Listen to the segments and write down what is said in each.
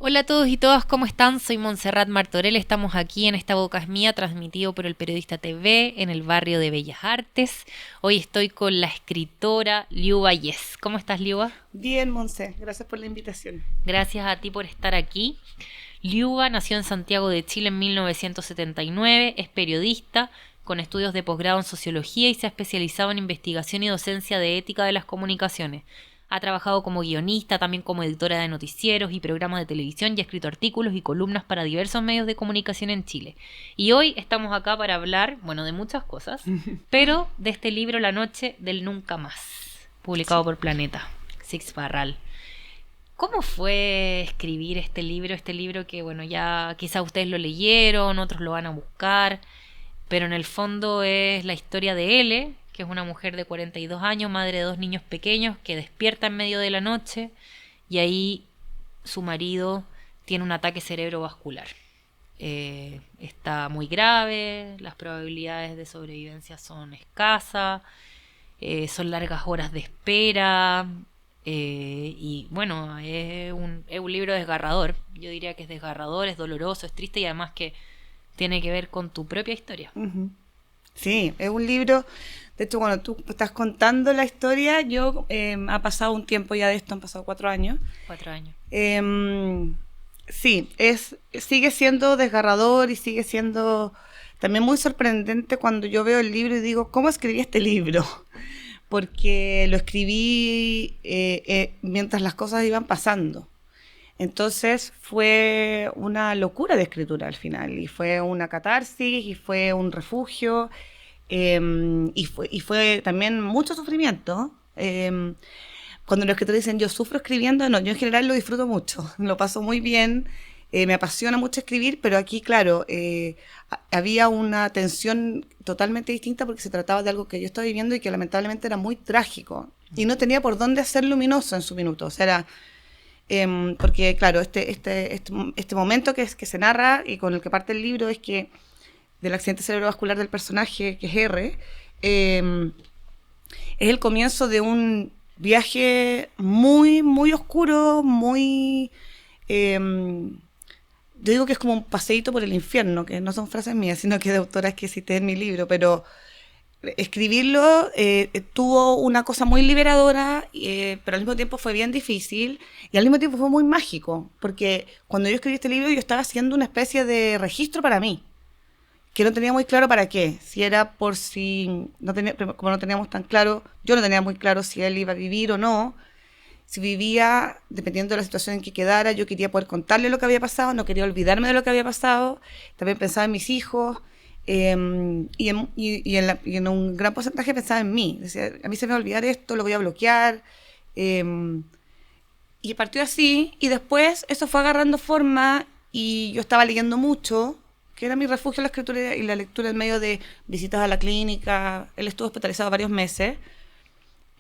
Hola a todos y todas, ¿cómo están? Soy Montserrat Martorell, estamos aquí en Esta Boca es Mía, transmitido por el Periodista TV en el barrio de Bellas Artes. Hoy estoy con la escritora Liuba Yes. ¿Cómo estás, Liuba? Bien, Monse, gracias por la invitación. Gracias a ti por estar aquí. Liuba nació en Santiago de Chile en 1979, es periodista con estudios de posgrado en sociología y se ha especializado en investigación y docencia de ética de las comunicaciones. Ha trabajado como guionista, también como editora de noticieros y programas de televisión y ha escrito artículos y columnas para diversos medios de comunicación en Chile. Y hoy estamos acá para hablar, bueno, de muchas cosas, pero de este libro La Noche del Nunca Más, publicado por Planeta, Six Barral. ¿Cómo fue escribir este libro? Este libro que, bueno, ya quizás ustedes lo leyeron, otros lo van a buscar, pero en el fondo es la historia de Ele, que es una mujer de 42 años, madre de 2 niños pequeños, que despierta en medio de la noche y ahí su marido tiene un ataque cerebrovascular. Está muy grave, las probabilidades de sobrevivencia son escasas, son largas horas de espera, y bueno, es un libro desgarrador. Yo diría que es desgarrador, es doloroso, es triste y además que tiene que ver con tu propia historia. Ujú. Sí, es un libro, de hecho cuando tú estás contando la historia, ha pasado un tiempo ya de esto, han pasado 4 años. 4 años. Sí, sigue siendo desgarrador y sigue siendo también muy sorprendente cuando yo veo el libro y digo, ¿cómo escribí este libro? Porque lo escribí mientras las cosas iban pasando. Entonces fue una locura de escritura al final, y fue una catarsis, y fue un refugio, y fue también mucho sufrimiento. Cuando los escritores dicen yo sufro escribiendo, no, yo en general lo disfruto mucho, lo paso muy bien, me apasiona mucho escribir, pero aquí, claro, había una tensión totalmente distinta porque se trataba de algo que yo estaba viviendo y que lamentablemente era muy trágico, y no tenía por dónde hacer luminoso en su minuto, o sea, era... porque, claro, este momento que se narra y con el que parte el libro es que del accidente cerebrovascular del personaje, que es R, es el comienzo de un viaje muy, muy oscuro, muy... yo digo que es como un paseíto por el infierno, que no son frases mías, sino que de autoras que cité en mi libro, pero escribirlo tuvo una cosa muy liberadora, pero al mismo tiempo fue bien difícil y al mismo tiempo fue muy mágico, porque cuando yo escribí este libro yo estaba haciendo una especie de registro para mí, que no tenía muy claro para qué, si era por si, no tenía, como no teníamos tan claro, yo no tenía muy claro si él iba a vivir o no, si vivía, dependiendo de la situación en que quedara, yo quería poder contarle lo que había pasado, no quería olvidarme de lo que había pasado, también pensaba en mis hijos, y en un gran porcentaje pensaba en mí. Decía, a mí se me va a olvidar esto, lo voy a bloquear. Y partió así, y después eso fue agarrando forma, y yo estaba leyendo mucho, que era mi refugio la escritura y la lectura en medio de visitas a la clínica. Él estuvo hospitalizado varios meses.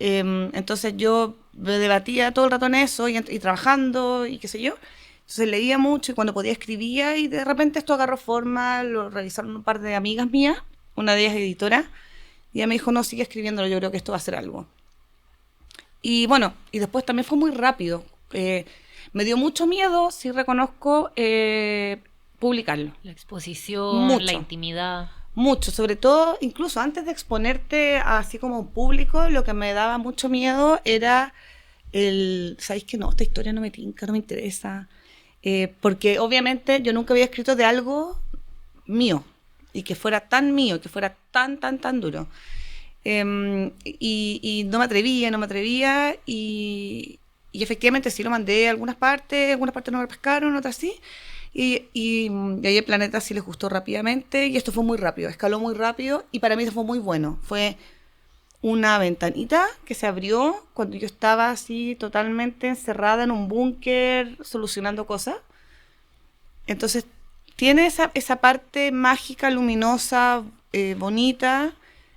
Entonces yo me debatía todo el rato en eso y trabajando y qué sé yo. Entonces leía mucho y cuando podía escribía y de repente esto agarró forma, lo revisaron un par de amigas mías, una de ellas editora, y ella me dijo, no, sigue escribiéndolo, yo creo que esto va a ser algo. Y bueno, y después también fue muy rápido. Me dio mucho miedo, sí reconozco, publicarlo. La exposición, la Mucho. intimidad. Mucho, sobre todo, incluso antes de exponerte así como público, lo que me daba mucho miedo era ¿sabéis qué? No, esta historia no me tinca, no me interesa. Porque obviamente yo nunca había escrito de algo mío, y que fuera tan mío, que fuera tan, tan, tan duro. Y no me atrevía, y efectivamente sí lo mandé a algunas partes no me pescaron, otras sí. Y ahí el Planeta sí les gustó rápidamente, y esto fue muy rápido, escaló muy rápido, y para mí eso fue muy bueno. Fue una ventanita que se abrió cuando yo estaba así totalmente encerrada en un búnker solucionando cosas. Entonces tiene esa parte mágica, luminosa, bonita,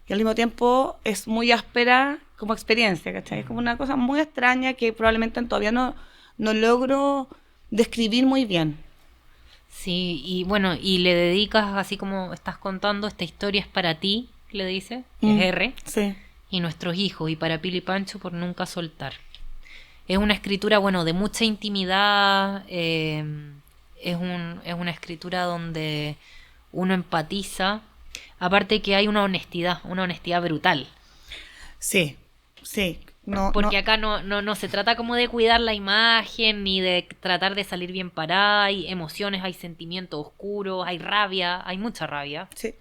y al mismo tiempo es muy áspera como experiencia, ¿cachai? Es como una cosa muy extraña que probablemente todavía no logro describir muy bien. Sí, y bueno, y le dedicas, así como estás contando, esta historia es para ti, le dice, que es R, Sí. y nuestros hijos, y para Pili Pancho por nunca soltar. Es una escritura, bueno, de mucha intimidad, es una escritura donde uno empatiza, aparte que hay una honestidad brutal. Sí, sí. Porque acá no se trata como de cuidar la imagen, ni de tratar de salir bien parada, hay emociones, hay sentimientos oscuros, hay rabia, hay mucha rabia. Sí.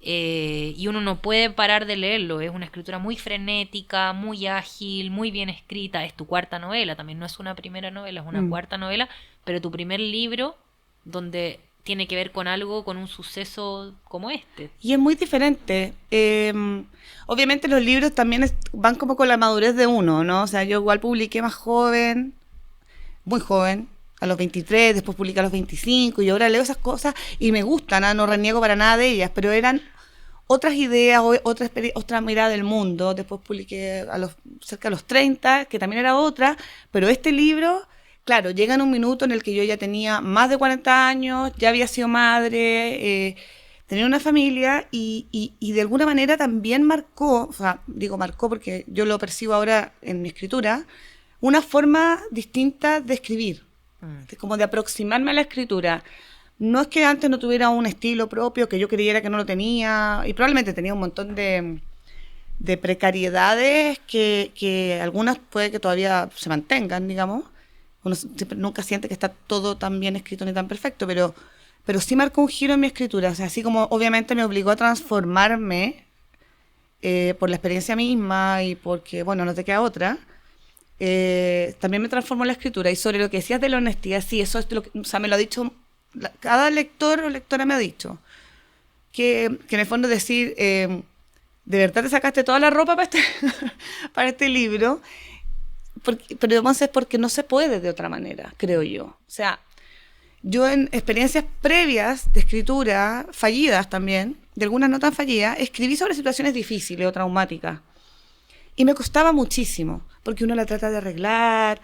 Y uno no puede parar de leerlo, es una escritura muy frenética, muy ágil, muy bien escrita, es tu cuarta novela, también no es una primera novela, es una cuarta novela, pero tu primer libro donde tiene que ver con algo, con un suceso como este. Y es muy diferente. Obviamente los libros también van como con la madurez de uno, ¿no? O sea, yo igual publiqué más joven, muy joven, a los 23, después publiqué a los 25, y ahora leo esas cosas y me gustan, ¿no? No reniego para nada de ellas, pero eran otras ideas, otra mirada del mundo. Después publiqué cerca de los 30, que también era otra, pero este libro, claro, llega en un minuto en el que yo ya tenía más de 40 años, ya había sido madre, tenía una familia y de alguna manera también marcó, o sea, digo marcó porque yo lo percibo ahora en mi escritura, una forma distinta de escribir, como de aproximarme a la escritura. No es que antes no tuviera un estilo propio, que yo creyera que no lo tenía, y probablemente tenía un montón de precariedades que algunas puede que todavía se mantengan, digamos. Uno nunca siente que está todo tan bien escrito ni tan perfecto, pero sí marcó un giro en mi escritura. O sea, así como obviamente me obligó a transformarme por la experiencia misma y porque, bueno, no te queda otra, también me transformó la escritura. Y sobre lo que decías de la honestidad, sí, eso es lo que, o sea, me lo ha dicho, cada lector o lectora me ha dicho, que en el fondo decir, de verdad te sacaste toda la ropa para este libro, pero además es porque no se puede de otra manera, creo yo. O sea, yo en experiencias previas de escritura, fallidas también, de algunas no tan fallidas, escribí sobre situaciones difíciles o traumáticas. Y me costaba muchísimo, porque uno la trata de arreglar,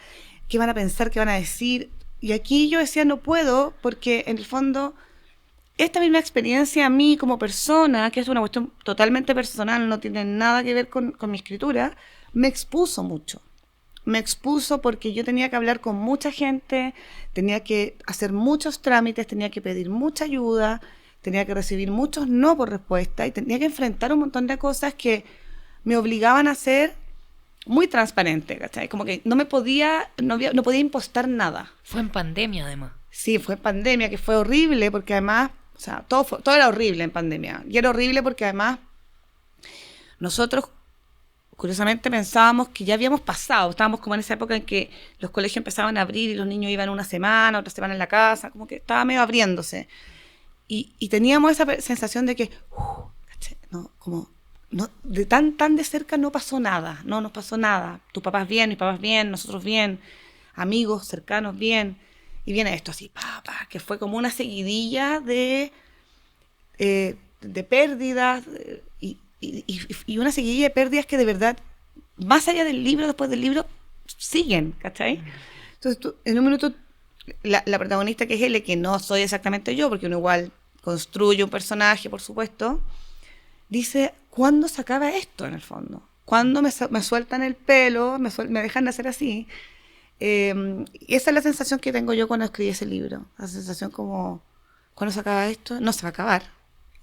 qué van a pensar, qué van a decir. Y aquí yo decía, no puedo, porque en el fondo, esta misma experiencia a mí como persona, que es una cuestión totalmente personal, no tiene nada que ver con mi escritura, me expuso mucho. Me expuso porque yo tenía que hablar con mucha gente, tenía que hacer muchos trámites, tenía que pedir mucha ayuda, tenía que recibir muchos no por respuesta y tenía que enfrentar un montón de cosas que me obligaban a ser muy transparente, ¿cachai? Como que no podía impostar nada. Fue en pandemia, además. Sí, fue en pandemia, que fue horrible porque además, o sea, todo era horrible en pandemia. Y era horrible porque además nosotros curiosamente pensábamos que ya habíamos pasado, estábamos como en esa época en que los colegios empezaban a abrir y los niños iban una semana, otra semana en la casa, como que estaba medio abriéndose. Y teníamos esa sensación de que, no, como, no, de tan de cerca no pasó nada, no nos pasó nada. Tus papás bien, mis papás bien, nosotros bien, amigos cercanos bien. Y viene esto así, que fue como una seguidilla de pérdidas, y una seguidilla de pérdidas que de verdad, más allá del libro, después del libro, siguen, ¿cachai? Entonces, en un minuto, la protagonista, que es L, que no soy exactamente yo, porque uno igual construye un personaje, por supuesto, dice, ¿cuándo se acaba esto, en el fondo? ¿Cuándo me sueltan el pelo, me dejan de hacer así? Y esa es la sensación que tengo yo cuando escribí ese libro. La sensación como, ¿cuándo se acaba esto? No se va a acabar.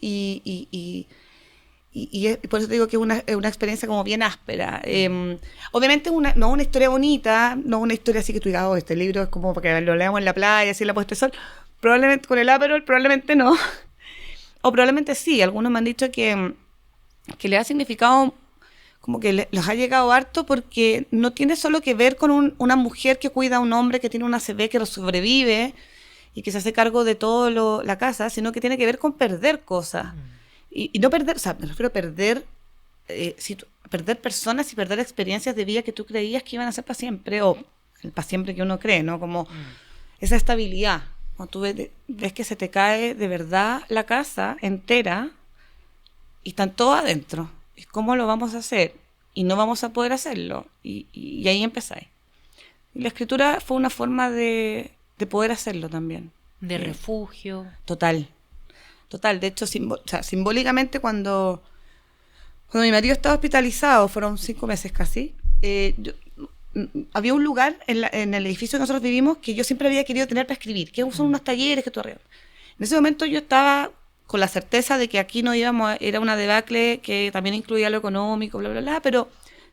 Y por eso te digo que es una experiencia como bien áspera. Obviamente no una historia bonita, no una historia así que tú digas, este libro es como para que lo leamos en la playa, así en la puesta de sol. Probablemente con el Aperol, probablemente no. O probablemente sí. Algunos me han dicho que le ha significado, como que les ha llegado harto, porque no tiene solo que ver con una mujer que cuida a un hombre que tiene una ACV, que lo sobrevive y que se hace cargo de todo la casa, sino que tiene que ver con perder cosas. Y no perder, o sea, me refiero a perder, perder personas y perder experiencias de vida que tú creías que iban a ser para siempre, o el para siempre que uno cree, ¿no? Como esa estabilidad. Cuando tú ves que se te cae de verdad la casa entera y están todos adentro. ¿Y cómo lo vamos a hacer? Y no vamos a poder hacerlo. Y ahí empezáis. Y la escritura fue una forma de poder hacerlo también. De refugio. Total. De hecho, simbólicamente, cuando mi marido estaba hospitalizado, fueron 5 meses casi, había un lugar en el edificio que nosotros vivimos que yo siempre había querido tener para escribir, que son unos talleres que tú arreglas. En ese momento yo estaba con la certeza de que aquí no íbamos, era una debacle que también incluía lo económico, bla, bla, bla, pero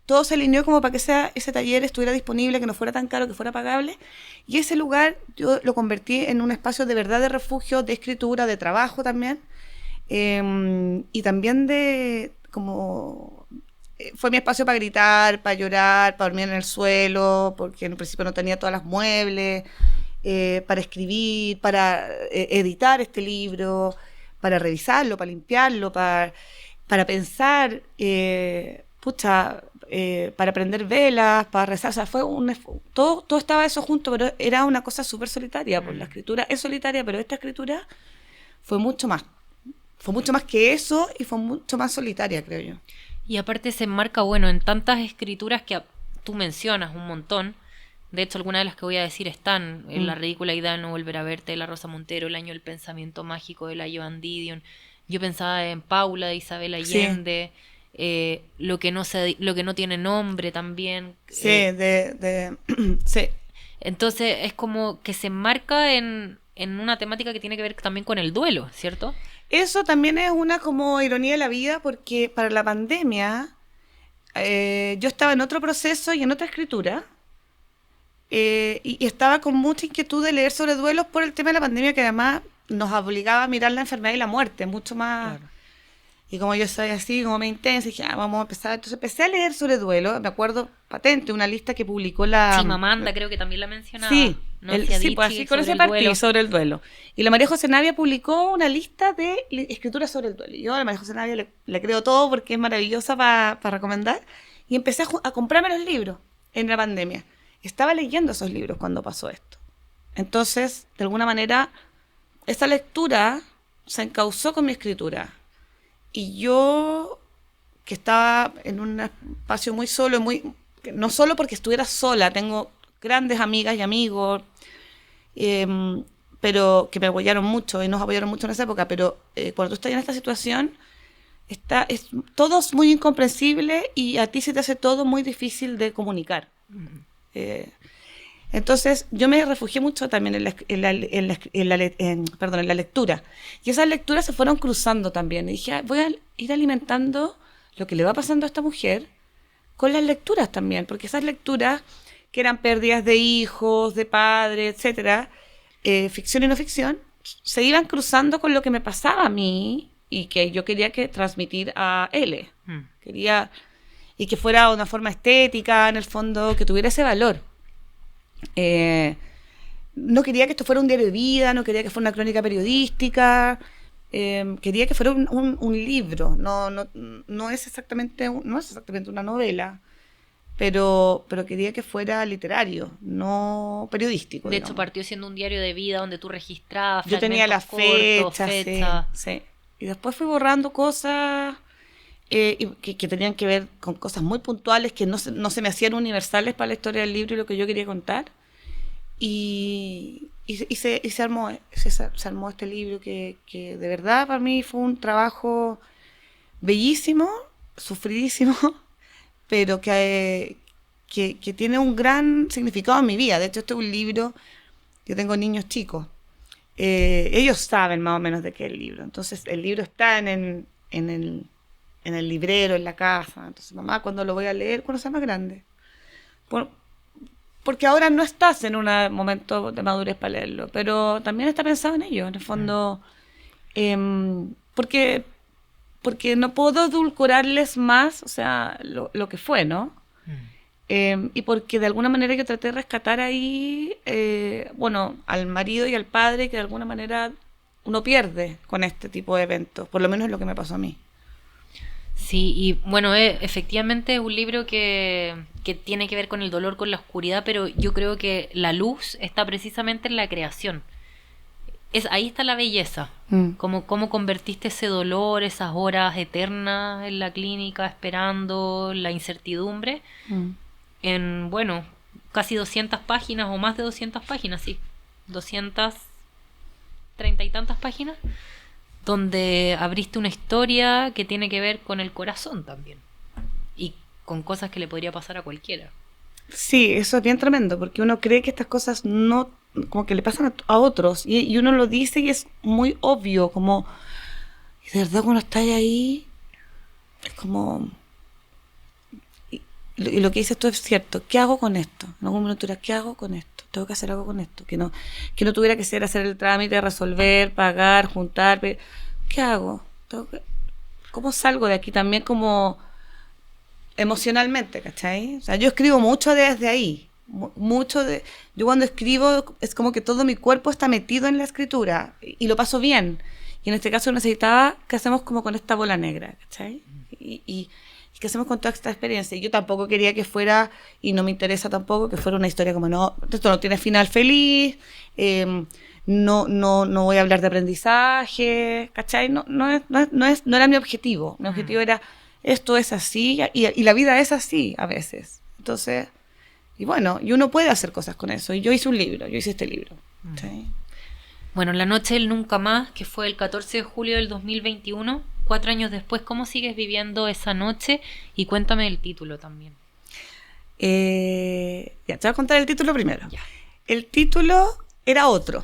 todo se alineó como para que ese taller estuviera disponible, que no fuera tan caro, que fuera pagable. Y ese lugar yo lo convertí en un espacio de verdad de refugio, de escritura, de trabajo también. Y también fue mi espacio para gritar, para llorar, para dormir en el suelo, porque en principio no tenía todas las muebles, para escribir, para editar este libro, para revisarlo, para limpiarlo, para pensar, para prender velas, para rezar. O sea, todo estaba eso junto, pero era una cosa súper solitaria. Pues la escritura es solitaria, pero esta escritura fue mucho más. Fue mucho más que eso y fue mucho más solitaria, creo yo. Y aparte se enmarca, bueno, en tantas escrituras que tú mencionas un montón. De hecho, algunas de las que voy a decir están en La ridícula idea de no volver a verte, de la Rosa Montero, El año del pensamiento mágico, de la Joan Didion. Yo pensaba en Paula, de Isabel Allende, lo que no tiene nombre también. Sí, sí. Entonces es como que se enmarca en una temática que tiene que ver también con el duelo, ¿cierto? Eso también es una como ironía de la vida, porque para la pandemia yo estaba en otro proceso y en otra escritura, y estaba con mucha inquietud de leer sobre duelos por el tema de la pandemia, que además nos obligaba a mirar la enfermedad y la muerte mucho más. Claro. Y como yo soy así, como me intensa, dije, vamos a empezar. Entonces empecé a leer sobre duelo. Me acuerdo patente, una lista que publicó la... Sí, Mamanda creo que también la mencionaba. Sí, sí, pues así con ese partido sobre el duelo. Y la María José Navia publicó una lista de escrituras sobre el duelo. Y yo a la María José Navia le creo todo porque es maravillosa para recomendar. Y empecé a comprarme los libros en la pandemia. Estaba leyendo esos libros cuando pasó esto. Entonces, de alguna manera, esa lectura se encauzó con mi escritura. Y yo, que estaba en un espacio muy solo, no solo porque estuviera sola, tengo grandes amigas y amigos, pero que me apoyaron mucho y nos apoyaron mucho en esa época, pero cuando tú estás en esta situación, todo es muy incomprensible y a ti se te hace todo muy difícil de comunicar. Entonces yo me refugié mucho también en la lectura, y esas lecturas se fueron cruzando también, y dije, voy a ir alimentando lo que le va pasando a esta mujer con las lecturas también, porque esas lecturas que eran pérdidas de hijos, de padres, etcétera, ficción y no ficción, se iban cruzando con lo que me pasaba a mí y que yo quería transmitir a él. Quería, y que fuera una forma estética, en el fondo, que tuviera ese valor. No quería que esto fuera un diario de vida, no quería que fuera una crónica periodística, quería que fuera un libro. No es exactamente una novela, pero quería que fuera literario, no periodístico. De hecho, partió siendo un diario de vida donde tú registrabas. Yo tenía las fechas, sí. Y después fui borrando cosas que tenían que ver con cosas muy puntuales que no se me hacían universales para la historia del libro y lo que yo quería contar. Y se armó este libro que de verdad para mí fue un trabajo bellísimo, sufridísimo, pero que tiene un gran significado en mi vida. De hecho, este es un libro, yo tengo niños chicos, ellos saben más o menos de qué es el libro. Entonces el libro está en el librero, en la casa. Entonces, mamá, cuando lo voy a leer, cuando sea más grande. Porque ahora no estás en un momento de madurez para leerlo, pero también está pensado en ello, en el fondo. Porque no puedo edulcorarles más, o sea, lo que fue, ¿no? Y porque de alguna manera yo traté de rescatar ahí, al marido y al padre, que de alguna manera uno pierde con este tipo de eventos, por lo menos es lo que me pasó a mí. Sí, y bueno, efectivamente es un libro que tiene que ver con el dolor, con la oscuridad, pero yo creo que la luz está precisamente en la creación. Ahí está la belleza, cómo convertiste ese dolor, esas horas eternas en la clínica esperando la incertidumbre, en, casi 200 páginas o más de 200 páginas, sí, 230 y tantas páginas, donde abriste una historia que tiene que ver con el corazón también y con cosas que le podría pasar a cualquiera. Sí, eso es bien tremendo, porque uno cree que estas cosas no, como que le pasan a otros, y uno lo dice y es muy obvio, como, y de verdad cuando estás ahí, es como, y lo que dices tú es cierto, ¿qué hago con esto? En algún momento era, ¿qué hago con esto? Tengo que hacer algo con esto, que no tuviera que ser hacer el trámite, resolver, pagar, juntar, ¿qué hago? ¿Cómo salgo de aquí también como emocionalmente, ¿cachai? O sea, yo escribo mucho desde ahí, mucho de... Yo cuando escribo es como que todo mi cuerpo está metido en la escritura y lo paso bien. Y en este caso necesitaba, ¿qué hacemos como con esta bola negra, ¿cachai? Y qué hacemos con toda esta experiencia. Y yo tampoco quería que fuera, y no me interesa tampoco, que fuera una historia como, no, esto no tiene final feliz, no voy a hablar de aprendizaje, ¿cachai? No era mi objetivo. Mi objetivo era, esto es así, y la vida es así a veces. Entonces, y bueno, y uno puede hacer cosas con eso. Y yo hice este libro. ¿Sí? Bueno, La noche del nunca más, que fue el 14 de julio del 2021, 4 años después, ¿cómo sigues viviendo esa noche? Y cuéntame el título también. Ya, te voy a contar el título primero. Ya. El título era otro.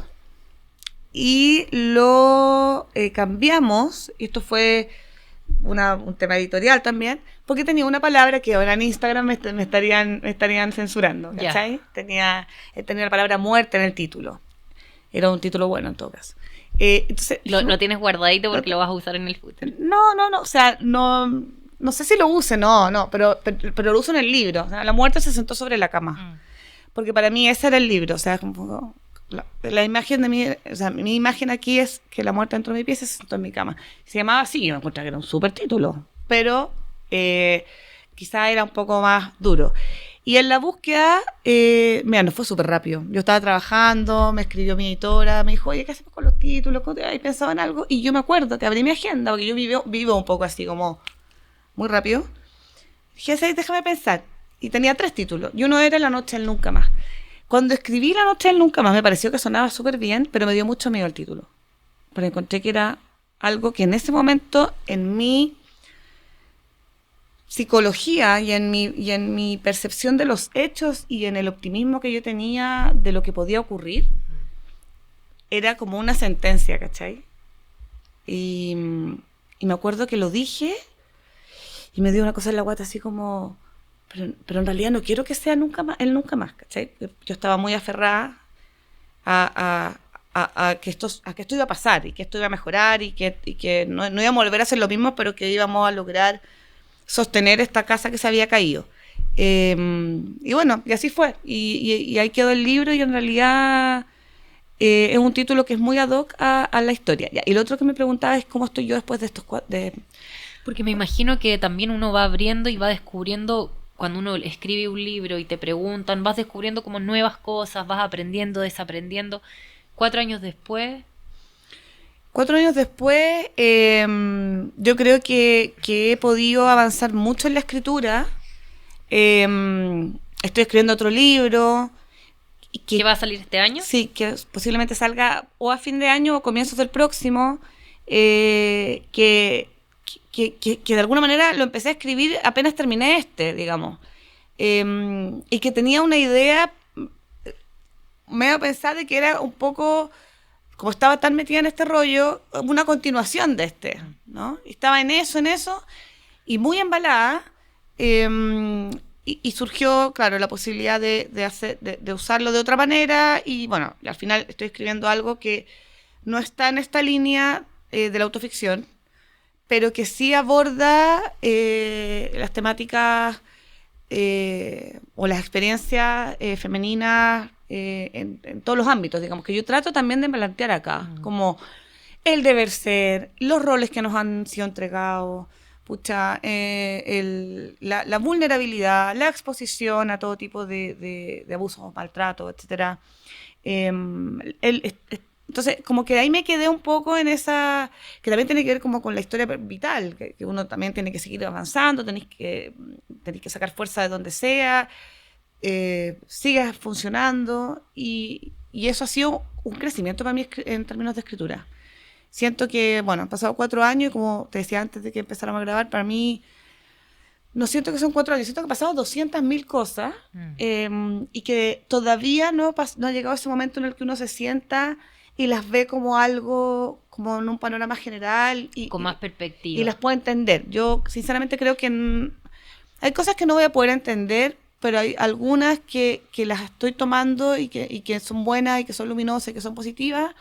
Y lo cambiamos, y esto fue un tema editorial también, porque tenía una palabra que ahora en Instagram me estarían censurando, ¿cachai? Tenía la palabra muerte en el título. Era un título bueno en todo caso. Entonces, lo tienes guardadito porque lo vas a usar en el futuro. No, o sea, no sé si lo use, pero lo uso en el libro. O sea, la muerte se sentó sobre la cama. Porque para mí ese era el libro, o sea, como la imagen de mi imagen aquí es que la muerte dentro de mi pieza se sentó en mi cama. Se llamaba así, yo me encontraba que era un súper título, pero quizá era un poco más duro. Y en la búsqueda, mira, no fue súper rápido. Yo estaba trabajando, me escribió mi editora, me dijo, oye, ¿qué hacemos con los títulos? ¿Y pensaba en algo? Y yo me acuerdo que abrí mi agenda, porque yo vivo un poco así, como muy rápido. Dije, déjame pensar. Y tenía 3 títulos. Y uno era La noche del nunca más. Cuando escribí La noche del nunca más, me pareció que sonaba súper bien, pero me dio mucho miedo el título. Porque encontré que era algo que en ese momento, en mi psicología y en mi percepción de los hechos y en el optimismo que yo tenía de lo que podía ocurrir, era como una sentencia, ¿cachai? Y me acuerdo que lo dije y me dio una cosa en la guata así como, pero en realidad no quiero que sea nunca más, el nunca más, ¿cachai? Yo estaba muy aferrada a que esto iba a pasar y que esto iba a mejorar y que no íbamos a volver a hacer lo mismo, pero que íbamos a lograr sostener esta casa que se había caído. Y bueno, y así fue. Y ahí quedó el libro y en realidad es un título que es muy ad hoc a la historia. Y lo otro que me preguntaba es cómo estoy yo después de estos Porque me imagino que también uno va abriendo y va descubriendo, cuando uno escribe un libro y te preguntan, vas descubriendo como nuevas cosas, vas aprendiendo, desaprendiendo. 4 años después... 4 años después, yo creo que he podido avanzar mucho en la escritura. Estoy escribiendo otro libro. ¿Qué va a salir este año? Sí, que posiblemente salga o a fin de año o comienzos del próximo. Que de alguna manera lo empecé a escribir apenas terminé digamos. Y que tenía una idea medio pensada de que era un poco... como estaba tan metida en este rollo, una continuación de ¿no? Estaba en eso, y muy embalada, y surgió, claro, la posibilidad de usarlo de otra manera, y bueno, al final estoy escribiendo algo que no está en esta línea de la autoficción, pero que sí aborda las temáticas o las experiencias femeninas en todos los ámbitos, digamos, que yo trato también de plantear acá, como el deber ser, los roles que nos han sido entregados, pucha, la vulnerabilidad, la exposición a todo tipo de abusos, maltrato, etcétera. Entonces, como que ahí me quedé un poco en esa, que también tiene que ver como con la historia vital, que uno también tiene que seguir avanzando, tenéis que sacar fuerza de donde sea, sigas funcionando, y eso ha sido un crecimiento para mí en términos de escritura. Siento que, bueno, han pasado 4 años y como te decía antes de que empezáramos a grabar, para mí no siento que son 4 años, siento que han pasado 200.000 cosas y que todavía no ha llegado ese momento en el que uno se sienta y las ve como algo, como en un panorama general. Con más perspectiva. Y las puedo entender. Yo sinceramente creo que hay cosas que no voy a poder entender, pero hay algunas que las estoy tomando y que son buenas y que son luminosas y que son positivas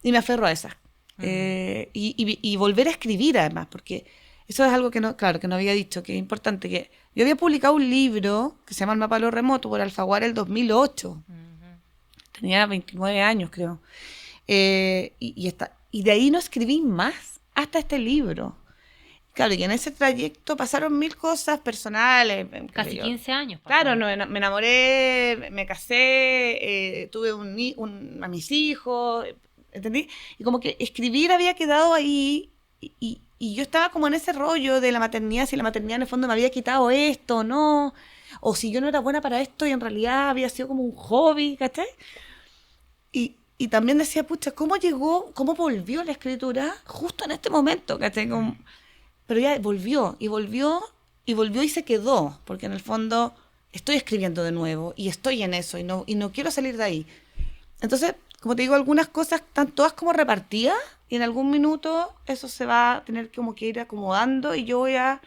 y me aferro a esas. Y volver a escribir además, porque eso es algo que no había dicho, que es importante, que yo había publicado un libro que se llama El mapa de lo remoto por Alfaguara el 2008. Tenía 29 años, creo. Y de ahí no escribí más hasta este libro. Claro, y en ese trayecto pasaron 1000 cosas personales. Casi 15 años. Claro, me enamoré, me casé, tuve a mis hijos, ¿entendí? Y como que escribir había quedado ahí y yo estaba como en ese rollo de la maternidad, si la maternidad en el fondo me había quitado esto o no, o si yo no era buena para esto y en realidad había sido como un hobby, ¿cachai? Y también decía, pucha, ¿cómo volvió la escritura justo en este momento, ¿cachai? Pero ya volvió y se quedó, porque en el fondo estoy escribiendo de nuevo y estoy en eso y no quiero salir de ahí. Entonces, como te digo, algunas cosas están todas como repartidas y en algún minuto eso se va a tener como que ir acomodando y yo voy a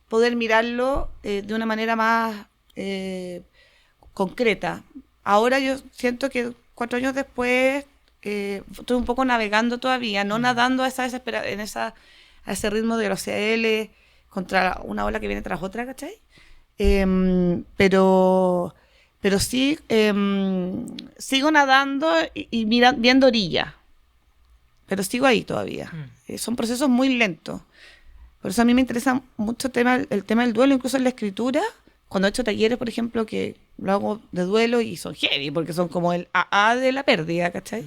poder mirarlo de una manera más concreta. Ahora yo siento que 4 años después estoy un poco navegando todavía, no nadando a ese ritmo de los CL contra una ola que viene tras otra, ¿cachai? Pero sí sigo nadando y viendo orilla. Pero sigo ahí todavía. Son procesos muy lentos. Por eso a mí me interesa mucho el tema del duelo, incluso en la escritura. Cuando he hecho talleres, por ejemplo, que lo hago de duelo y son heavy, porque son como el AA de la pérdida, ¿cachai?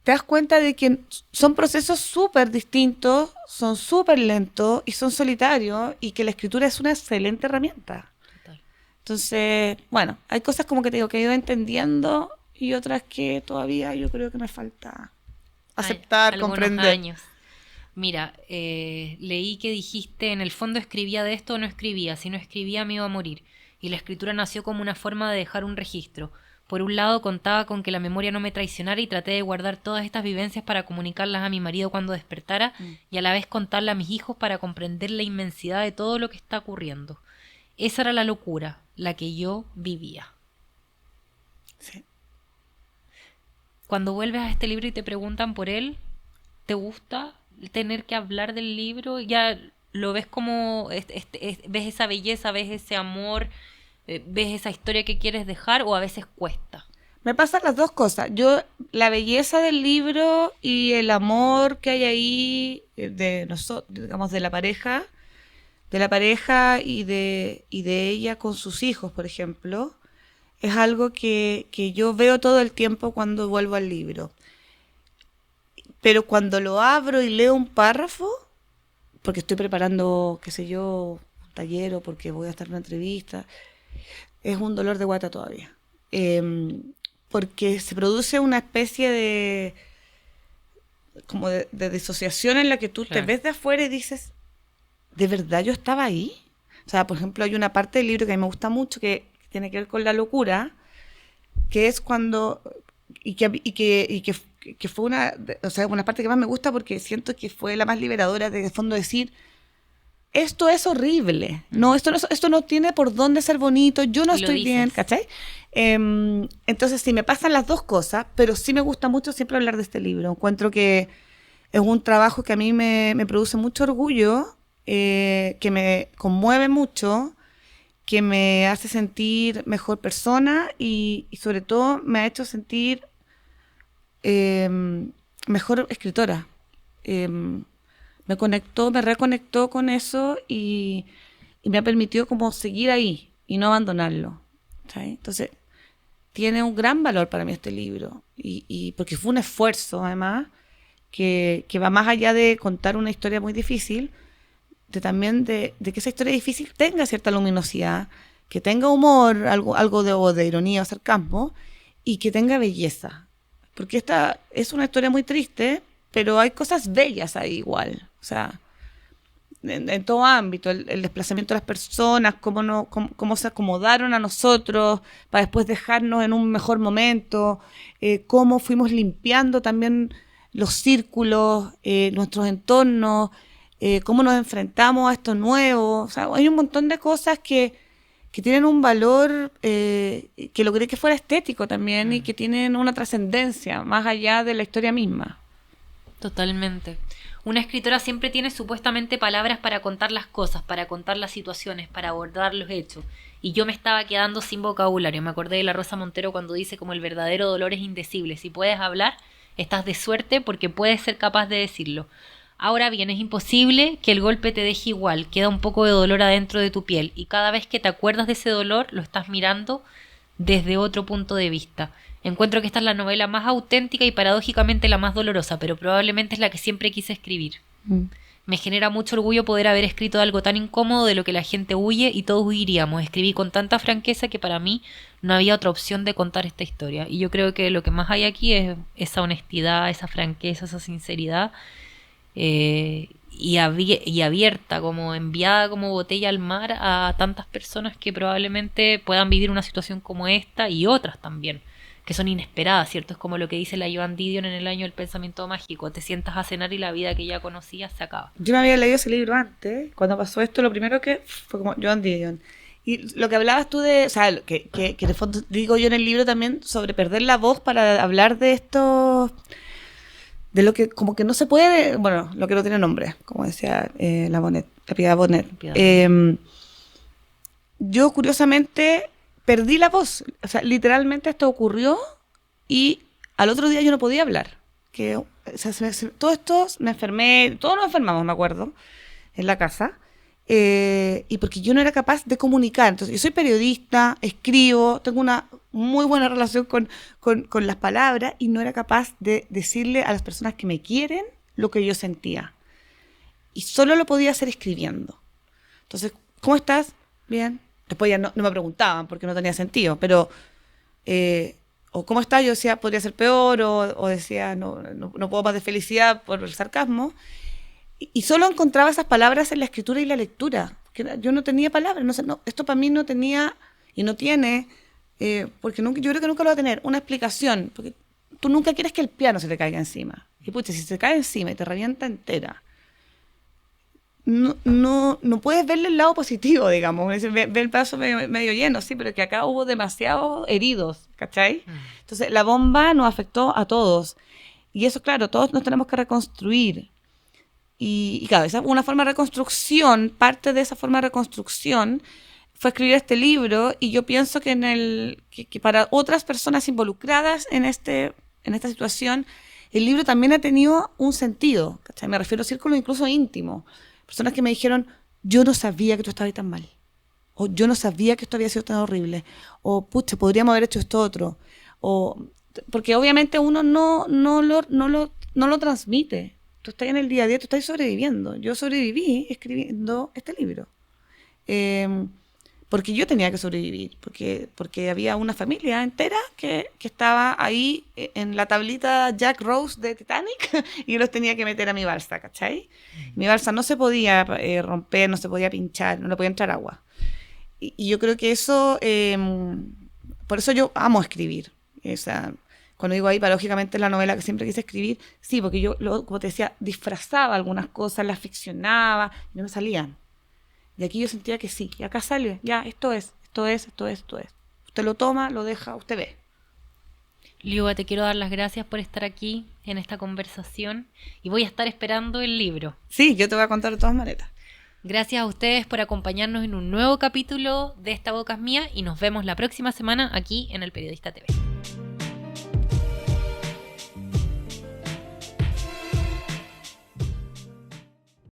Te das cuenta de que son procesos súper distintos, son súper lentos y son solitarios y que la escritura es una excelente herramienta. Total. Entonces, bueno, hay cosas como que te digo que he ido entendiendo y otras que todavía yo creo que me falta aceptar, comprender. Años. Mira, leí que dijiste, en el fondo escribía de esto o no escribía, si no escribía me iba a morir. Y la escritura nació como una forma de dejar un registro. Por un lado contaba con que la memoria no me traicionara y traté de guardar todas estas vivencias para comunicarlas a mi marido cuando despertara y a la vez contarle a mis hijos para comprender la inmensidad de todo lo que está ocurriendo. Esa era la locura, la que yo vivía. Sí. Cuando vuelves a este libro y te preguntan por él, ¿te gusta tener que hablar del libro? ¿Ya lo ves como, ves esa belleza, ves ese amor, ves esa historia que quieres dejar o a veces cuesta? Me pasan las dos cosas. Yo, la belleza del libro y el amor que hay ahí de nosotros, digamos, de la pareja y de ella con sus hijos, por ejemplo, es algo que yo veo todo el tiempo cuando vuelvo al libro. Pero cuando lo abro y leo un párrafo, porque estoy preparando, qué sé yo, un taller o porque voy a estar en una entrevista, es un dolor de guata todavía. Porque se produce una especie de disociación en la que tú te ves de afuera y dices, ¿de verdad yo estaba ahí? O sea, por ejemplo, hay una parte del libro que a mí me gusta mucho que tiene que ver con la locura, que es cuando... Y que fue una parte que más me gusta porque siento que fue la más liberadora de fondo decir, esto es horrible, no, esto no tiene por dónde ser bonito, yo no estoy bien, ¿cachai? Entonces sí, me pasan las dos cosas, pero sí me gusta mucho siempre hablar de este libro. Encuentro que es un trabajo que a mí me produce mucho orgullo, que me conmueve mucho, que me hace sentir mejor persona y sobre todo me ha hecho sentir mejor escritora. Me reconectó con eso y me ha permitido como seguir ahí y no abandonarlo, ¿sabes? Entonces tiene un gran valor para mí este libro y porque fue un esfuerzo además que va más allá de contar una historia muy difícil, también de que esa historia difícil tenga cierta luminosidad, que tenga humor, algo de ironía o sarcasmo y que tenga belleza. Porque esta es una historia muy triste, pero hay cosas bellas ahí igual. O sea, en todo ámbito, el desplazamiento de las personas, cómo se acomodaron a nosotros para después dejarnos en un mejor momento, cómo fuimos limpiando también los círculos, nuestros entornos, cómo nos enfrentamos a esto nuevo. O sea, hay un montón de cosas que tienen un valor que logré que fuera estético también y que tienen una trascendencia más allá de la historia misma. Totalmente. Una escritora siempre tiene supuestamente palabras para contar las cosas, para contar las situaciones, para abordar los hechos. Y yo me estaba quedando sin vocabulario. Me acordé de la Rosa Montero cuando dice como el verdadero dolor es indecible. Si puedes hablar, estás de suerte porque puedes ser capaz de decirlo. Ahora bien, es imposible que el golpe te deje igual. Queda un poco de dolor adentro de tu piel. Y cada vez que te acuerdas de ese dolor, lo estás mirando desde otro punto de vista. Encuentro que esta es la novela más auténtica y paradójicamente la más dolorosa, pero probablemente es la que siempre quise escribir. Me genera mucho orgullo poder haber escrito algo tan incómodo de lo que la gente huye y todos huiríamos. Escribí con tanta franqueza que para mí no había otra opción de contar esta historia. Y yo creo que lo que más hay aquí es esa honestidad, esa franqueza, esa sinceridad y abierta, como enviada como botella al mar a tantas personas que probablemente puedan vivir una situación como esta y otras también, que son inesperadas, ¿cierto? Es como lo que dice la Joan Didion en el año del pensamiento mágico. Te sientas a cenar y la vida que ya conocías se acaba. Yo me había leído ese libro antes. Cuando pasó esto, lo primero que fue como Joan Didion. Y lo que hablabas tú de... O sea, que en el fondo digo yo en el libro también sobre perder la voz para hablar de esto... De lo que como que no se puede... Bueno, lo que no tiene nombre, como decía la Piedad Bonet. Yo, curiosamente... Perdí la voz, o sea, literalmente esto ocurrió y al otro día yo no podía hablar. Todo esto me enfermé, todos nos enfermamos, me acuerdo, en la casa, y porque yo no era capaz de comunicar. Entonces, yo soy periodista, escribo, tengo una muy buena relación con las palabras y no era capaz de decirle a las personas que me quieren lo que yo sentía. Y solo lo podía hacer escribiendo. Entonces, ¿cómo estás? Bien. Después ya no me preguntaban porque no tenía sentido, pero o cómo está, yo decía podría ser peor, o decía no puedo más de felicidad por el sarcasmo, y solo encontraba esas palabras en la escritura y la lectura, yo no tenía palabras, esto para mí no tenía y no tiene, porque yo creo que nunca lo va a tener, una explicación, porque tú nunca quieres que el piano se te caiga encima, y pucha, si se cae encima y te revienta entera, no puedes verle el lado positivo, digamos. Ve el vaso medio lleno, sí, pero que acá hubo demasiados heridos, ¿cachai? Entonces, la bomba nos afectó a todos. Y eso, claro, todos nos tenemos que reconstruir. Y claro, esa una forma de reconstrucción, parte de esa forma de reconstrucción fue escribir este libro, y yo pienso que que para otras personas involucradas en esta situación, el libro también ha tenido un sentido, ¿cachai? Me refiero a círculos incluso íntimos. Personas que me dijeron, yo no sabía que tú estabas tan mal. O yo no sabía que esto había sido tan horrible. O, pucha, podríamos haber hecho esto otro. Porque obviamente uno no lo transmite. Tú estás en el día a día, tú estás sobreviviendo. Yo sobreviví escribiendo este libro. Porque yo tenía que sobrevivir. Porque había una familia entera que estaba ahí en la tablita Jack Rose de Titanic y yo los tenía que meter a mi balsa, ¿cachai? Mi balsa no se podía romper, no se podía pinchar, no le podía entrar agua. Y yo creo que eso... por eso yo amo escribir. O sea, cuando digo ahí, paradójicamente es la novela que siempre quise escribir, sí, porque yo, como te decía, disfrazaba algunas cosas, las ficcionaba y no me salían. Y aquí yo sentía que sí, y acá sale, ya, esto es. Usted lo toma, lo deja, usted ve. Liuba, te quiero dar las gracias por estar aquí en esta conversación y voy a estar esperando el libro. Sí, yo te voy a contar de todas maneras. Gracias a ustedes por acompañarnos en un nuevo capítulo de Esta Boca es Mía y nos vemos la próxima semana aquí en El Periodista TV.